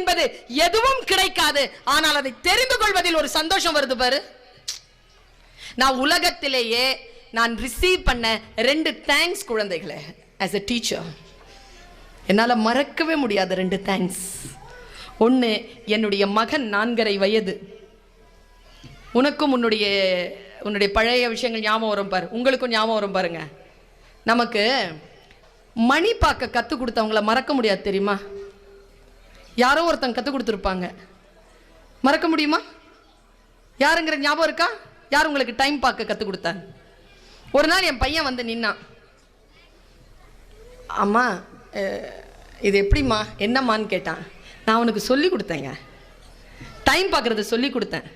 என்பது எதுவும் கிடைக்காது. ஆனால் அதை தெரிந்து கொள்வதில் ஒரு சந்தோஷம் வருது பாரு. நான் உலகத்திலேயே நான் ரிசீவ் பண்ண 2 தேங்க்ஸ் குழந்தைகளே as a teacher என்னால மறக்கவே முடியாத 2 தேங்க்ஸ். ஒன்று, என்னுடைய மகன் 4.5 வயது. உனக்கும் உன்னுடைய பழைய விஷயங்கள் ஞாபகம் வரும் பாரு, உங்களுக்கும் ஞாபகம் வரும் பாருங்க. நமக்கு மணி பார்க்க கற்றுக் கொடுத்தவங்கள மறக்க முடியாது தெரியுமா? யாரோ ஒருத்தங்க கற்றுக் கொடுத்துருப்பாங்க, மறக்க முடியுமா? யாருங்கிற ஞாபகம் இருக்கா? யார் உங்களுக்கு டைம் பார்க்க கற்றுக் கொடுத்தாங்க? ஒரு நாள் என் பையன் வந்து நின்னான். அம்மா இது எப்படிம்மா என்னம்மான்னு கேட்டான். நான் அவனுக்கு சொல்லி கொடுத்தேங்க, டைம் பார்க்குறத சொல்லி கொடுத்தேன்.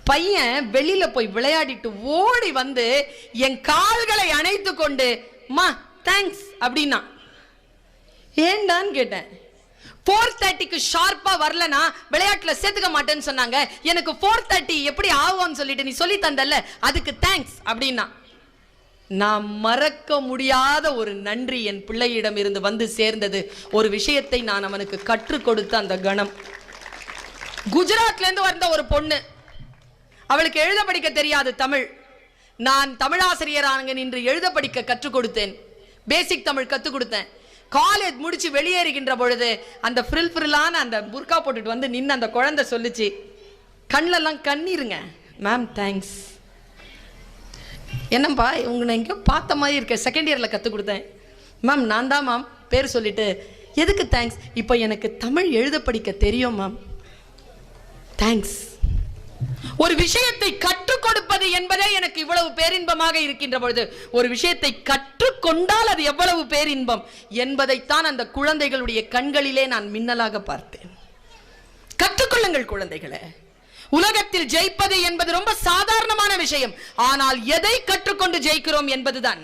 பையன் வெளியில போய் விளையாடிட்டு ஓடி வந்து என் கால்களை அணைத்து கொண்டு மா தேங்க்ஸ் அப்படின்னா. ஏண்டான்னு கேட்டேன். 4:30க்கு ஷார்ப்பா வரலனா விளையாட்டுல சேர்த்துக்க மாட்டேன்னு சொன்னாங்க. எனக்கு 4:30 எப்படி ஆகும்னு சொல்லிட்டு நீ சொல்லி தந்தல்ல, அதுக்கு தேங்க்ஸ் அப்படின்னா. நான் மறக்க முடியாத ஒரு நன்றி என் பிள்ளையிடம் இருந்து வந்து சேர்ந்தது. ஒரு விஷயத்தை நான் அவனுக்கு கற்றுக் கொடுத்த அந்த கணம். குஜராத்ல இருந்து வந்த ஒரு பொண்ணு, அவளுக்கு எழுத படிக்க தெரியாது தமிழ். நான் தமிழாசிரியராக நின்று எழுத படிக்க கற்றுக் கொடுத்தேன். பேசிக் தமிழ் கற்றுக் கொடுத்தேன். காலேஜ் முடிச்சு வெளியேறுகின்ற பொழுது அந்த ஃப்ரில்லான அந்த புர்கா போட்டுட்டு வந்து நின்று அந்த குழந்தை சொல்லிச்சு, கண்ணெல்லாம் கண்ணீருங்க, மேம் தேங்க்ஸ். என்னப்பா உங்களை எங்கேயோ பார்த்த மாதிரி இருக்க, செகண்ட் இயரில் கற்றுக் கொடுத்தேன். மேம் நான் தான் மேம், பேர் சொல்லிட்டு எதுக்கு தேங்க்ஸ்? இப்போ எனக்கு தமிழ் எழுத படிக்க தெரியும் மேம், தேங்க்ஸ். ஒரு விஷயத்தை கற்றுக் கொடுப்பது என்பதே எனக்கு இவ்வளவு பேரின்பமாக இருக்கின்ற பொழுது, ஒரு விஷயத்தை கற்றுக்கொண்டால் அது எவ்வளவு பேரின்பம் என்பதைத்தான் அந்த குழந்தைகளுடைய கண்களிலே நான் மின்னலாக பார்த்தேன். கற்றுக்கொள்ளுங்கள் குழந்தைகளே. உலகத்தில் ஜெயிப்பது என்பது ரொம்ப சாதாரணமான விஷயம். ஆனால் எதை கற்றுக்கொண்டு ஜெயிக்கிறோம் என்பதுதான்.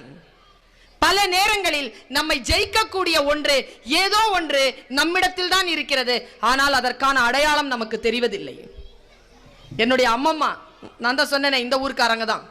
பல நேரங்களில் நம்மை ஜெயிக்கக்கூடிய ஒன்று, ஏதோ ஒன்று நம்மிடத்தில் தான் இருக்கிறது. ஆனால் அதற்கான அடையாளம் நமக்கு தெரிவதில்லை. என்னுடைய அம்மம்மா, நான் தான் சொன்னேன் இந்த ஊருக்காரங்க தான்,